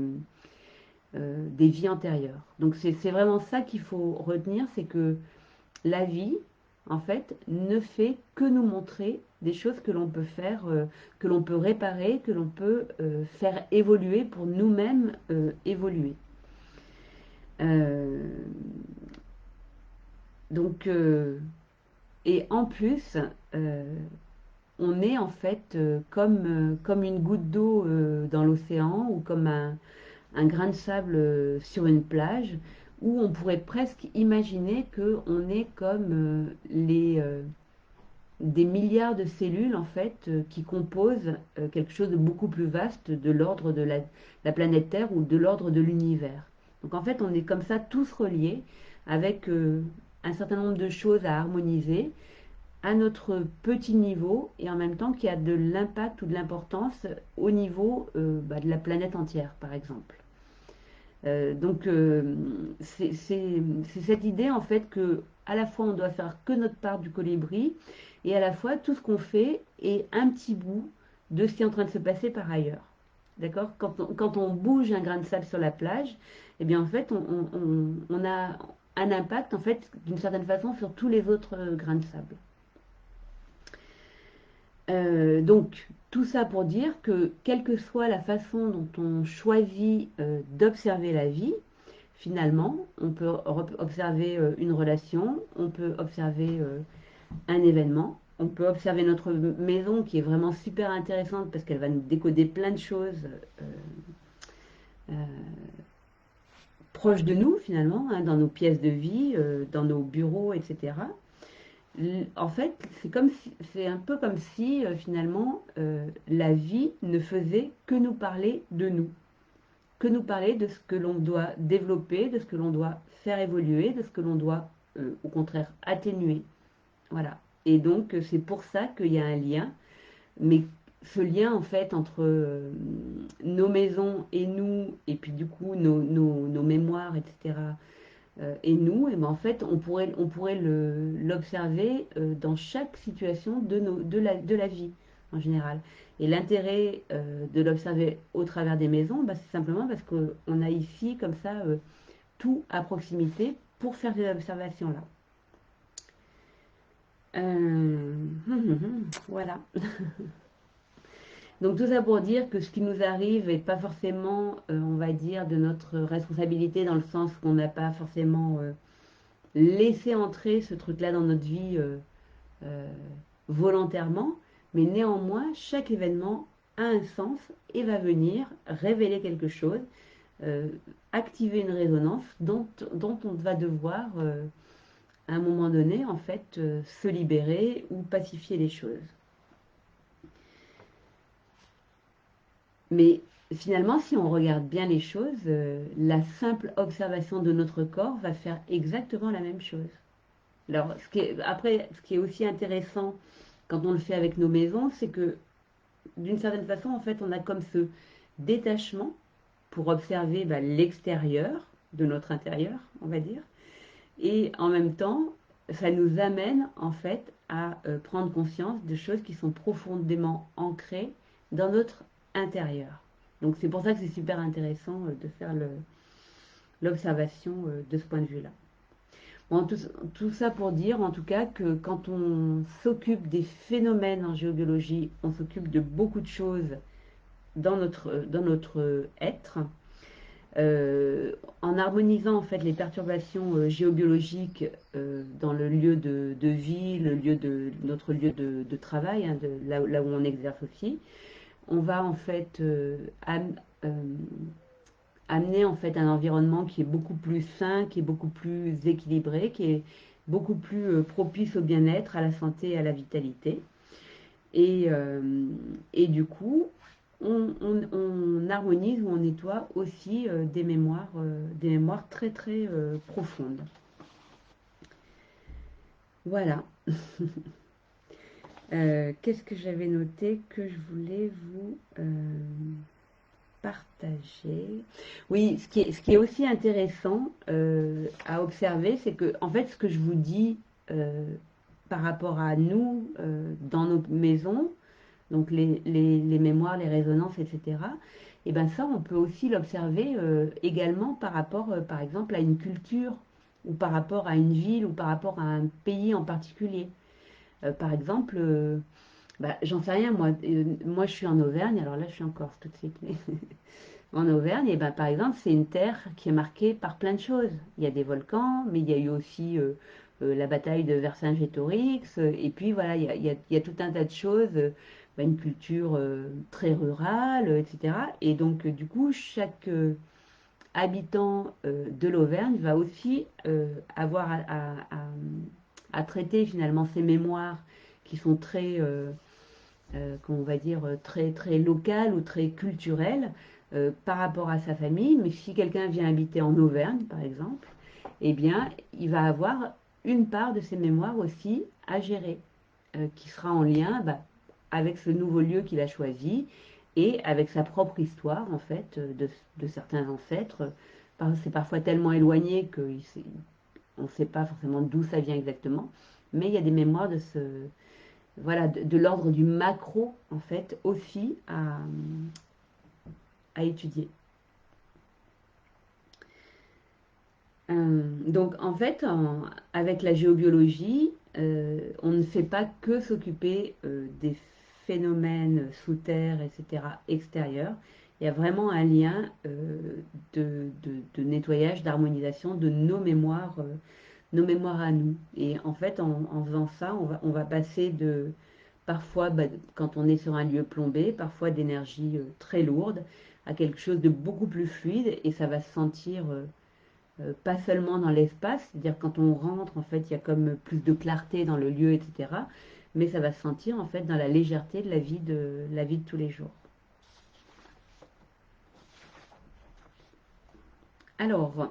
vies antérieures. Donc c'est vraiment ça qu'il faut retenir, c'est que la vie, en fait, ne fait que nous montrer des choses que l'on peut faire, que l'on peut réparer, que l'on peut faire évoluer pour nous-mêmes évoluer. Euh, donc, et en plus, on est en fait comme une goutte d'eau dans l'océan ou comme un grain de sable sur une plage où on pourrait presque imaginer qu'on est comme des milliards de cellules en fait qui composent quelque chose de beaucoup plus vaste de l'ordre de la planète Terre ou de l'ordre de l'univers. Donc en fait on est comme ça tous reliés avec un certain nombre de choses à harmoniser à notre petit niveau et en même temps qui a de l'impact ou de l'importance au niveau de la planète entière par exemple. Donc c'est cette idée en fait que à la fois on doit faire que notre part du colibri et à la fois tout ce qu'on fait est un petit bout de ce qui est en train de se passer par ailleurs. D'accord? Quand on bouge un grain de sable sur la plage, eh bien en fait on a un impact en fait d'une certaine façon sur tous les autres grains de sable. Donc, tout ça pour dire que, quelle que soit la façon dont on choisit d'observer la vie, finalement, on peut observer une relation, on peut observer un événement, on peut observer notre maison qui est vraiment super intéressante parce qu'elle va nous décoder plein de choses euh, proches de nous, finalement, hein, dans nos pièces de vie, dans nos bureaux, etc. En fait, c'est un peu comme si finalement la vie ne faisait que nous parler de nous, que nous parler de ce que l'on doit développer, de ce que l'on doit faire évoluer, de ce que l'on doit au contraire atténuer. Voilà. Et donc c'est pour ça qu'il y a un lien, mais ce lien en fait entre nos maisons et nous, et puis du coup nos mémoires, etc. Et nous, et ben en fait, on pourrait l'observer dans chaque situation de la vie en général. Et l'intérêt de l'observer au travers des maisons, bah, c'est simplement parce qu'on a ici comme ça tout à proximité pour faire ces observations-là. Voilà. Donc tout ça pour dire que ce qui nous arrive n'est pas forcément, on va dire, de notre responsabilité dans le sens qu'on n'a pas forcément laisser entrer ce truc-là dans notre vie euh, volontairement, mais néanmoins, chaque événement a un sens et va venir révéler quelque chose activer une résonance dont on va devoir, à un moment donné, en fait, se libérer ou pacifier les choses. Mais finalement, si on regarde bien les choses, la simple observation de notre corps va faire exactement la même chose. Alors, après, ce qui est aussi intéressant quand on le fait avec nos maisons, c'est que d'une certaine façon, en fait, on a comme ce détachement pour observer l'extérieur de notre intérieur, on va dire. Et en même temps, ça nous amène en fait à prendre conscience de choses qui sont profondément ancrées dans notre intérieur. Donc c'est pour ça que c'est super intéressant de faire l'observation de ce point de vue-là. Bon, tout ça pour dire en tout cas que quand on s'occupe des phénomènes en géobiologie, on s'occupe de beaucoup de choses dans notre être. En harmonisant en fait les perturbations géobiologiques dans le lieu de vie, notre lieu de travail, hein, là où on exerce aussi, on va en fait amener en fait un environnement qui est beaucoup plus sain, qui est beaucoup plus équilibré, qui est beaucoup plus propice au bien-être, à la santé et à la vitalité. Et du coup, on harmonise ou on nettoie aussi des mémoires très très profondes. Voilà. Qu'est-ce que j'avais noté que je voulais vous partager? Oui, ce qui est aussi intéressant à observer, c'est que en fait, ce que je vous dis par rapport à nous dans nos maisons, donc les mémoires, les résonances, etc. Et bien ça, on peut aussi l'observer également par rapport, par exemple, à une culture, ou par rapport à une ville, ou par rapport à un pays en particulier. Par exemple, j'en sais rien, moi je suis en Auvergne, alors là je suis en Corse tout de suite, mais en Auvergne, et ben, par exemple, c'est une terre qui est marquée par plein de choses. Il y a des volcans, mais il y a eu aussi la bataille de Vercingétorix, et puis voilà, il y a tout un tas de choses, une culture très rurale, etc. Et donc, du coup, chaque habitant de l'Auvergne va aussi avoir à traiter finalement ses mémoires qui sont très, qu'on va dire, très, très locales ou très culturelles par rapport à sa famille. Mais si quelqu'un vient habiter en Auvergne, par exemple, eh bien, il va avoir une part de ses mémoires aussi à gérer, qui sera en lien avec ce nouveau lieu qu'il a choisi et avec sa propre histoire, en fait, de certains ancêtres. C'est parfois tellement éloigné qu'on ne sait pas forcément d'où ça vient exactement, mais il y a des mémoires voilà, de l'ordre du macro, en fait, aussi à étudier. Donc, en fait, avec la géobiologie, on ne fait pas que s'occuper des phénomènes sous terre, etc., extérieurs. Il y a vraiment un lien de nettoyage, d'harmonisation de nos mémoires à nous. Et en fait, en faisant ça, on va passer parfois, quand on est sur un lieu plombé, parfois d'énergie très lourde, à quelque chose de beaucoup plus fluide, et ça va se sentir pas seulement dans l'espace, c'est-à-dire quand on rentre, en fait, il y a comme plus de clarté dans le lieu, etc. Mais ça va se sentir en fait dans la légèreté de la vie de tous les jours. Alors,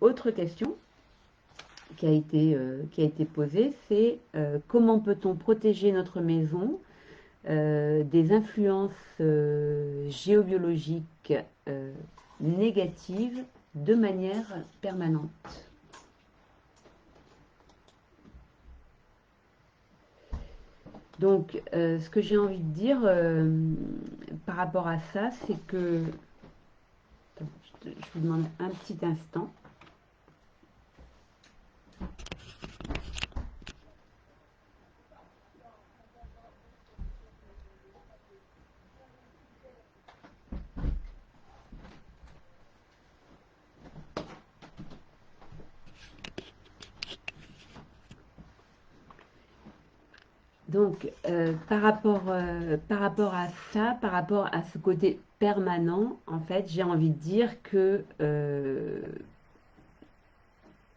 autre question qui a été posée, c'est comment peut-on protéger notre maison des influences géobiologiques négatives de manière permanente? Donc, ce que j'ai envie de dire par rapport à ça, c'est que... Attends, je vous demande un petit instant. Donc, par rapport à ça, par rapport à ce côté permanent, en fait, j'ai envie de dire que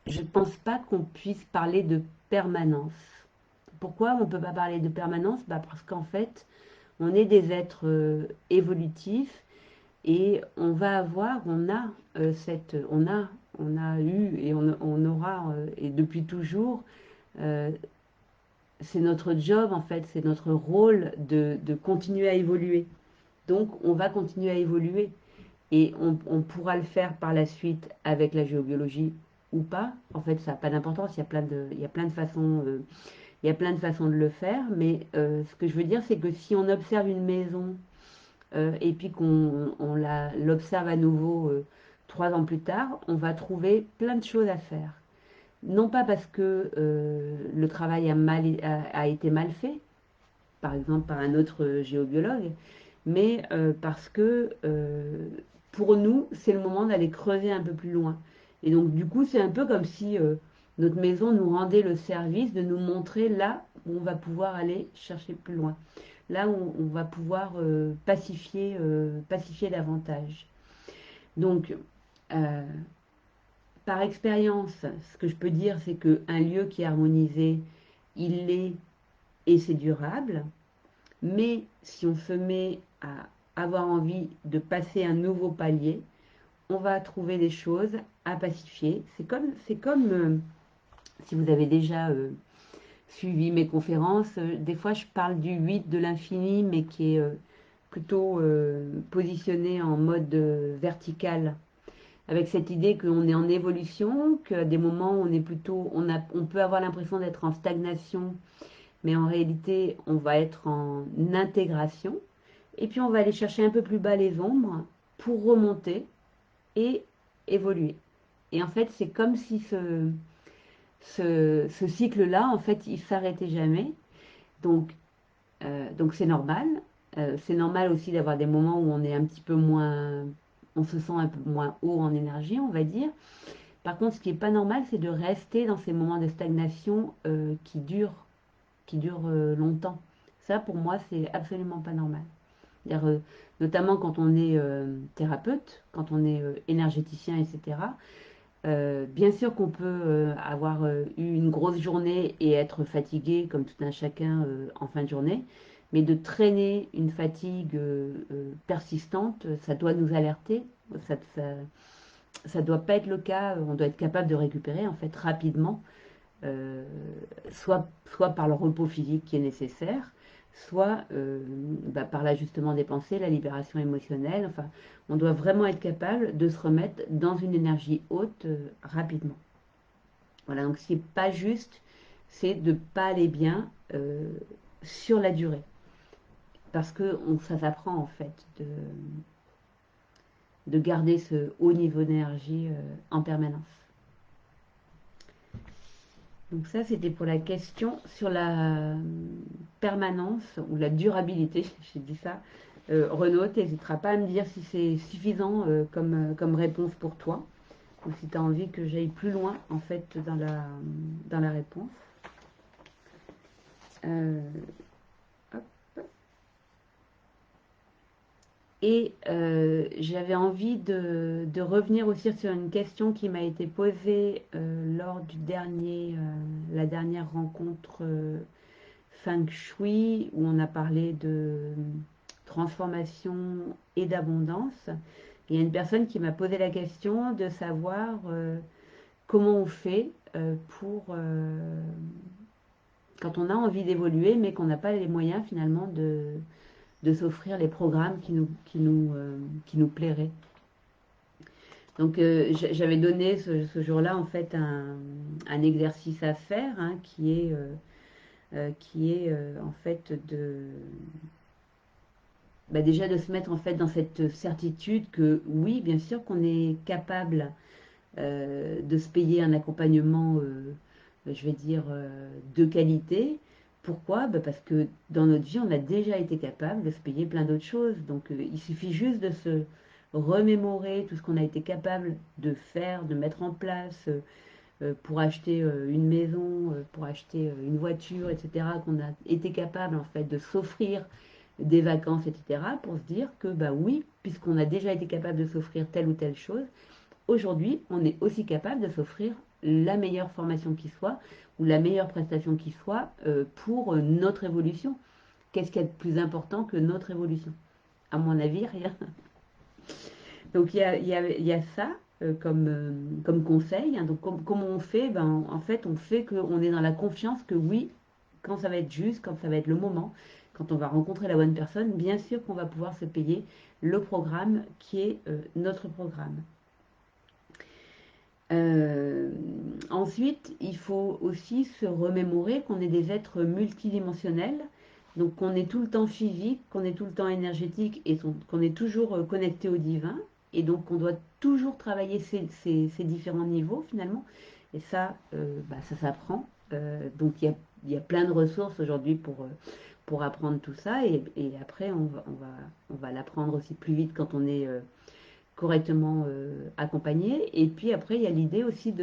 je ne pense pas qu'on puisse parler de permanence. Pourquoi on ne peut pas parler de permanence? Parce qu'en fait, on est des êtres évolutifs et on va avoir, on a eu et on aura, et depuis toujours, euh, c'est notre job en fait, c'est notre rôle de continuer à évoluer. Donc on va continuer à évoluer et on pourra le faire par la suite avec la géobiologie ou pas. En fait, ça n'a pas d'importance, il y a plein de façons, il y a plein de façons de le faire, mais ce que je veux dire, c'est que si on observe une maison et puis qu'on l'observe à nouveau 3 ans plus tard, on va trouver plein de choses à faire. Non pas parce que le travail a été mal fait, par exemple par un autre géobiologue, mais parce que pour nous, c'est le moment d'aller creuser un peu plus loin. Et donc du coup, c'est un peu comme si notre maison nous rendait le service de nous montrer là où on va pouvoir aller chercher plus loin, là où on va pouvoir pacifier davantage. Donc, euh, par expérience, ce que je peux dire, c'est qu'un lieu qui est harmonisé, il l'est et c'est durable. Mais si on se met à avoir envie de passer un nouveau palier, on va trouver des choses à pacifier. C'est comme si vous avez déjà suivi mes conférences, des fois je parle du 8 de l'infini, mais qui est plutôt positionné en mode vertical, avec cette idée qu'on est en évolution, qu'à des moments on est plutôt, on peut avoir l'impression d'être en stagnation, mais en réalité on va être en intégration. Et puis on va aller chercher un peu plus bas les ombres pour remonter et évoluer. Et en fait, c'est comme si ce cycle-là, en fait, il s'arrêtait jamais. Donc c'est normal. C'est normal aussi d'avoir des moments où on est un petit peu moins, on se sent un peu moins haut en énergie, on va dire. Par contre, ce qui n'est pas normal, c'est de rester dans ces moments de stagnation qui durent longtemps. Ça, pour moi, c'est absolument pas normal. Notamment quand on est thérapeute, quand on est énergéticien, etc. Bien sûr qu'on peut avoir eu une grosse journée et être fatigué comme tout un chacun en fin de journée, mais de traîner une fatigue persistante, ça doit nous alerter. Ça doit pas être le cas. On doit être capable de récupérer en fait rapidement, euh, soit par le repos physique qui est nécessaire, soit par l'ajustement des pensées, la libération émotionnelle. Enfin, on doit vraiment être capable de se remettre dans une énergie haute rapidement. Voilà, donc ce qui n'est pas juste, c'est de ne pas aller bien sur la durée. Parce que ça s'apprend en fait de garder ce haut niveau d'énergie en permanence. Donc ça, c'était pour la question sur la permanence ou la durabilité. J'ai dit ça. Renaud, tu n'hésiteras pas à me dire si c'est suffisant comme réponse pour toi ou si tu as envie que j'aille plus loin en fait dans la réponse. Euh, hop. Et j'avais envie de revenir aussi sur une question qui m'a été posée lors la dernière rencontre Feng Shui, où on a parlé de transformation et d'abondance. Il y a une personne qui m'a posé la question de savoir comment on fait quand on a envie d'évoluer, mais qu'on n'a pas les moyens finalement de s'offrir les programmes qui nous plairaient. Donc j'avais donné ce jour-là en fait un exercice à faire qui est en fait déjà de se mettre en fait dans cette certitude que oui, bien sûr qu'on est capable de se payer un accompagnement, je vais dire, de qualité. Pourquoi? Parce que dans notre vie, on a déjà été capable de se payer plein d'autres choses. Donc il suffit juste de se remémorer tout ce qu'on a été capable de faire, de mettre en place, pour acheter une maison, pour acheter une voiture, etc., qu'on a été capable en fait de s'offrir des vacances, etc., pour se dire que bah oui, puisqu'on a déjà été capable de s'offrir telle ou telle chose, aujourd'hui, on est aussi capable de s'offrir la meilleure formation qui soit ou la meilleure prestation qui soit pour notre évolution. Qu'est-ce qu'il y a de plus important que notre évolution? À mon avis, rien. Donc il y a ça comme conseil, hein. Donc comment on fait? Ben, en fait, on fait qu'on est dans la confiance que oui, quand ça va être juste, quand ça va être le moment, quand on va rencontrer la bonne personne, bien sûr qu'on va pouvoir se payer le programme qui est notre programme. Euh, Ensuite, il faut aussi se remémorer qu'on est des êtres multidimensionnels, donc qu'on est tout le temps physique, qu'on est tout le temps énergétique et qu'on est toujours connecté au divin. Et donc on doit toujours travailler ces différents niveaux finalement. Et ça, bah, ça s'apprend. Donc il y a plein de ressources aujourd'hui pour apprendre tout ça. Et après, on va l'apprendre aussi plus vite quand on est correctement accompagné. Et puis après, il y a l'idée aussi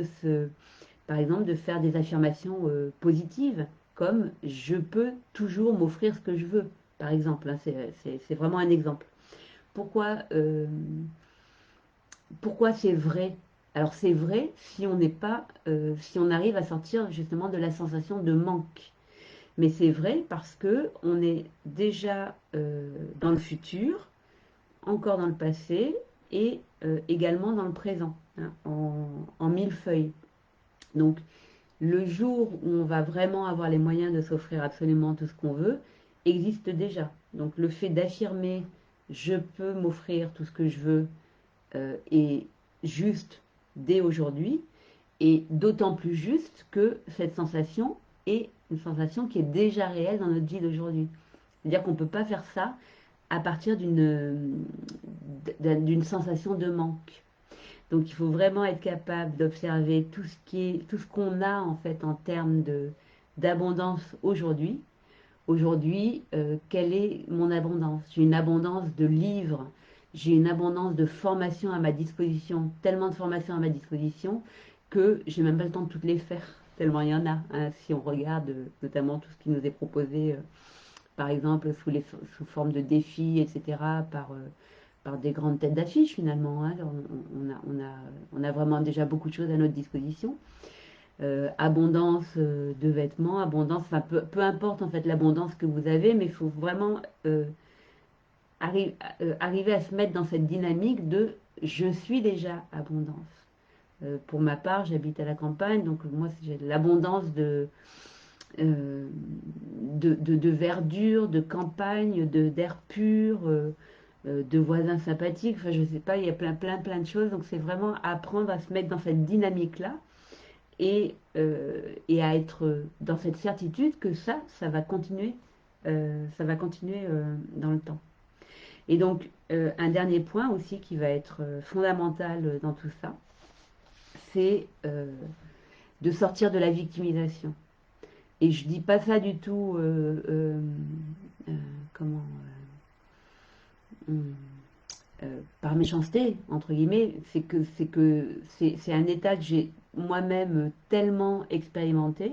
par exemple, de faire des affirmations positives, comme je peux toujours m'offrir ce que je veux, par exemple, hein. C'est vraiment un exemple. Pourquoi, euh, pourquoi c'est vrai? Alors c'est vrai si on n'est pas, si on arrive à sortir justement de la sensation de manque. Mais c'est vrai parce que on est déjà dans le futur, encore dans le passé et également dans le présent, hein, en millefeuille. Donc, le jour où on va vraiment avoir les moyens de s'offrir absolument tout ce qu'on veut existe déjà. Donc, le fait d'affirmer je peux m'offrir tout ce que je veux est juste dès aujourd'hui et d'autant plus juste que cette sensation est une sensation qui est déjà réelle dans notre vie d'aujourd'hui. C'est-à-dire qu'on ne peut pas faire ça à partir d'une sensation de manque. Donc il faut vraiment être capable d'observer tout ce qu'on a en fait en termes d'abondance aujourd'hui. Aujourd'hui, quelle est mon abondance? J'ai une abondance de livres, j'ai une abondance de formations à ma disposition, tellement de formations à ma disposition que j'ai même pas le temps de toutes les faire, tellement il y en a, hein. Si on regarde notamment tout ce qui nous est proposé, par exemple sous forme de défis, etc., par des grandes têtes d'affiche finalement, hein. On a vraiment déjà beaucoup de choses à notre disposition. Abondance de vêtements, abondance, enfin peu importe en fait l'abondance que vous avez, mais il faut vraiment arriver à se mettre dans cette dynamique de je suis déjà abondance. Pour ma part, j'habite à la campagne, donc moi j'ai l'abondance de verdure, de campagne, d'air pur, de voisins sympathiques. Enfin, je sais pas, il y a plein de choses. Donc, c'est vraiment apprendre à se mettre dans cette dynamique-là et à être dans cette certitude que ça va continuer, dans le temps. Et donc, un dernier point aussi qui va être fondamental dans tout ça, c'est de sortir de la victimisation. Et je dis pas ça du tout, comment, hum, par méchanceté entre guillemets. C'est un état que j'ai moi-même tellement expérimenté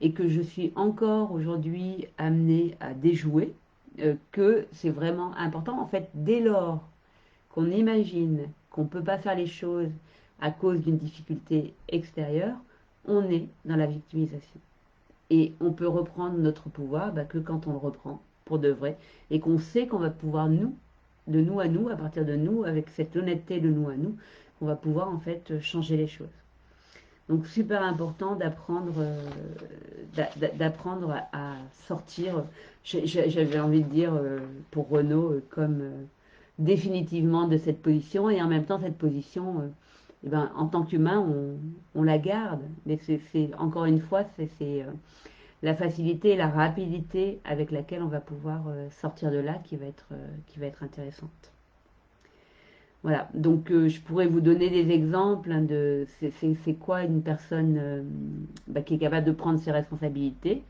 et que je suis encore aujourd'hui amenée à déjouer, que c'est vraiment important. En fait, dès lors qu'on imagine qu'on ne peut pas faire les choses à cause d'une difficulté extérieure, on est dans la victimisation. Et on peut reprendre notre pouvoir bah, que quand on le reprend pour de vrai et qu'on sait qu'on va pouvoir de nous à nous, à partir de nous, avec cette honnêteté de nous à nous, on va pouvoir en fait changer les choses. Donc super important d'apprendre à sortir, j'avais envie de dire pour Renaud, comme définitivement de cette position et en même temps cette position, eh ben, en tant qu'humain, on la garde. Mais encore une fois, c'est la facilité et la rapidité avec laquelle on va pouvoir sortir de là qui va être intéressante. Voilà, donc je pourrais vous donner des exemples hein, de c'est quoi une personne bah, qui est capable de prendre ses responsabilités.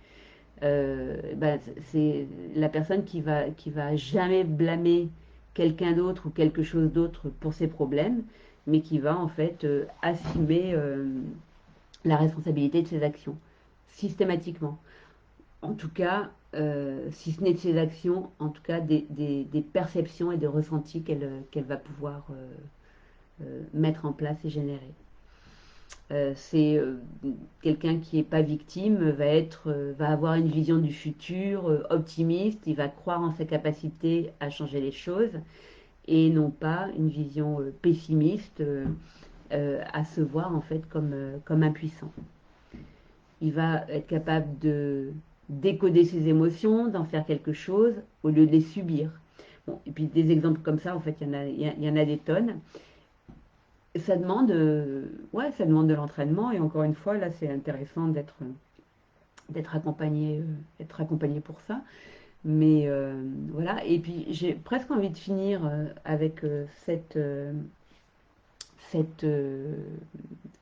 Bah, c'est la personne qui va jamais blâmer quelqu'un d'autre ou quelque chose d'autre pour ses problèmes, mais qui va en fait assumer la responsabilité de ses actions, systématiquement. En tout cas, si ce n'est de ses actions, en tout cas des perceptions et des ressentis qu'elle va pouvoir mettre en place et générer. C'est quelqu'un qui n'est pas victime va avoir une vision du futur optimiste, il va croire en ses capacités à changer les choses et non pas une vision pessimiste à se voir en fait comme impuissant. Il va être capable de décoder ses émotions, d'en faire quelque chose au lieu de les subir. Bon, et puis des exemples comme ça, en fait, il y en a des tonnes. Ça demande, ça demande de l'entraînement et encore une fois, là, c'est intéressant d'être accompagné pour ça. Mais voilà, et puis j'ai presque envie de finir avec cette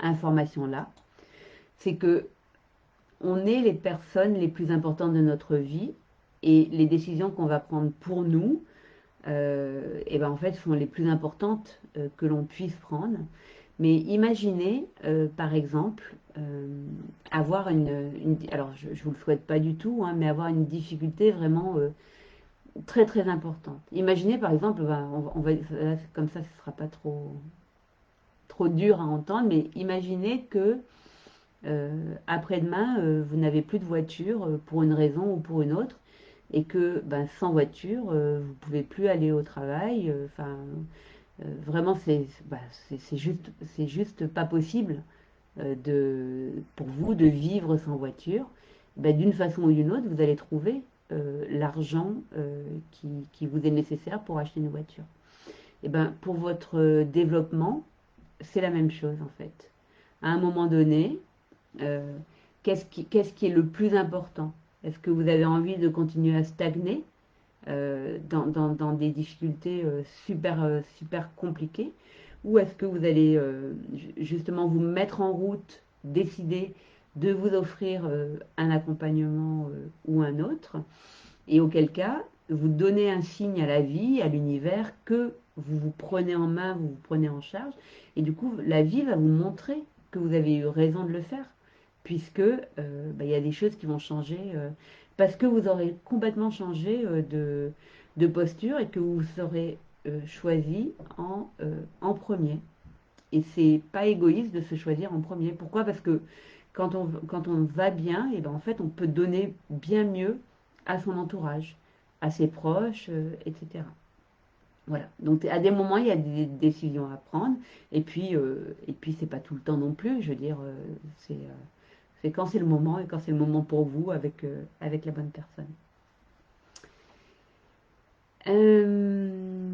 information-là. C'est que on est les personnes les plus importantes de notre vie et les décisions qu'on va prendre pour nous, et ben en fait, sont les plus importantes que l'on puisse prendre. Mais imaginez, par exemple, avoir alors je ne vous le souhaite pas du tout, hein, mais avoir une difficulté vraiment très très importante. Imaginez par exemple, ben, comme ça, ce ne sera pas trop dur à entendre, mais imaginez que après-demain, vous n'avez plus de voiture pour une raison ou pour une autre, et que ben, sans voiture, vous pouvez plus aller au travail. Enfin, vraiment, c'est juste pas possible pour vous de vivre sans voiture. Ben, d'une façon ou d'une autre, vous allez trouver l'argent qui vous est nécessaire pour acheter une voiture. Et ben, pour votre développement, c'est la même chose en fait. À un moment donné, euh, qu'est-ce qui est le plus important? Est-ce que vous avez envie de continuer à stagner dans des difficultés super compliquées? Ou est-ce que vous allez justement vous mettre en route, décider de vous offrir un accompagnement ou un autre? Et auquel cas, vous donnez un signe à la vie, à l'univers, que vous vous prenez en main, vous vous prenez en charge. Et du coup, la vie va vous montrer que vous avez eu raison de le faire, puisque bah, y a des choses qui vont changer, parce que vous aurez complètement changé de posture et que vous serez choisi en premier. Et c'est pas égoïste de se choisir en premier. Pourquoi? Parce que quand on va bien, et ben en fait, on peut donner bien mieux à son entourage, à ses proches, etc. Voilà. Donc à des moments, il y a des décisions à prendre, et puis c'est pas tout le temps non plus. Je veux dire, c'est quand c'est le moment et quand c'est le moment pour vous avec la bonne personne. Euh,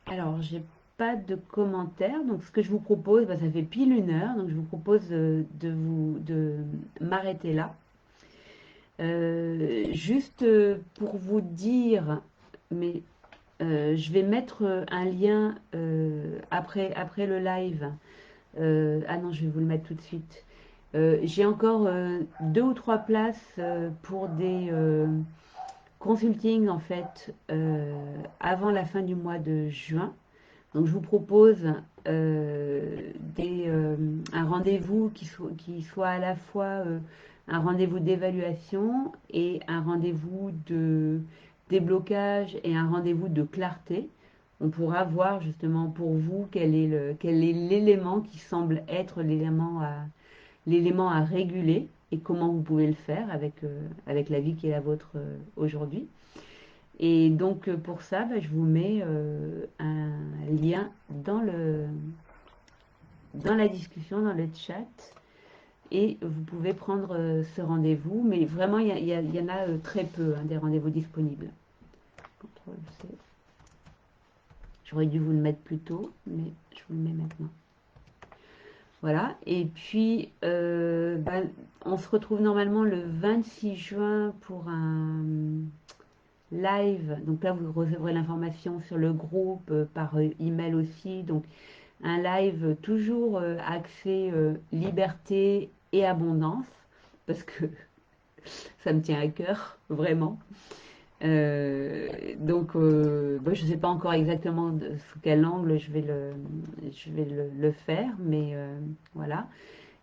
Alors, j'ai pas de commentaires. Donc, ce que je vous propose, bah, ça fait pile 1 heure. Donc, je vous propose de m'arrêter là. Juste pour vous dire, mais je vais mettre un lien après le live. Ah non, je vais vous le mettre tout de suite. J'ai encore 2 ou 3 places pour des consultings en fait avant la fin du mois de juin. Donc je vous propose un rendez-vous qui soit à la fois un rendez-vous d'évaluation et un rendez-vous de déblocage et un rendez-vous de clarté. On pourra voir justement pour vous quel est l'élément qui semble être l'élément à réguler et comment vous pouvez le faire avec la vie qui est la vôtre aujourd'hui. Et donc pour ça, bah, je vous mets un lien dans la discussion, dans le chat, et vous pouvez prendre ce rendez-vous. Mais vraiment, il y en a très peu, hein, des rendez-vous disponibles. CTRL-C. J'aurais dû vous le mettre plus tôt, mais je vous le mets maintenant. Voilà, et puis bah, on se retrouve normalement le 26 juin pour un live. Donc là, vous recevrez l'information sur le groupe par email aussi. Donc un live toujours axé liberté et abondance, parce que ça me tient à cœur, vraiment. Donc, je ne sais pas encore exactement sous quel angle je vais le faire, mais voilà.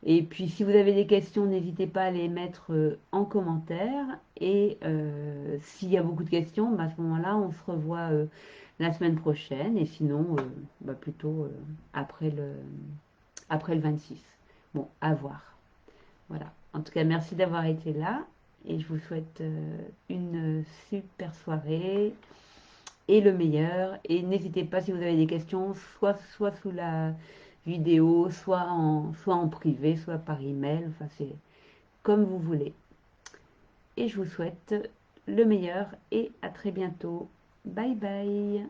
Et puis, si vous avez des questions, n'hésitez pas à les mettre en commentaire. Et s'il y a beaucoup de questions, bah, à ce moment-là, on se revoit la semaine prochaine. Et sinon, plutôt après le 26. Bon, à voir. Voilà. En tout cas, merci d'avoir été là. Et je vous souhaite une super soirée et le meilleur. Et n'hésitez pas si vous avez des questions, soit sous la vidéo, soit en privé, soit par email. Enfin, c'est comme vous voulez. Et je vous souhaite le meilleur et à très bientôt. Bye bye.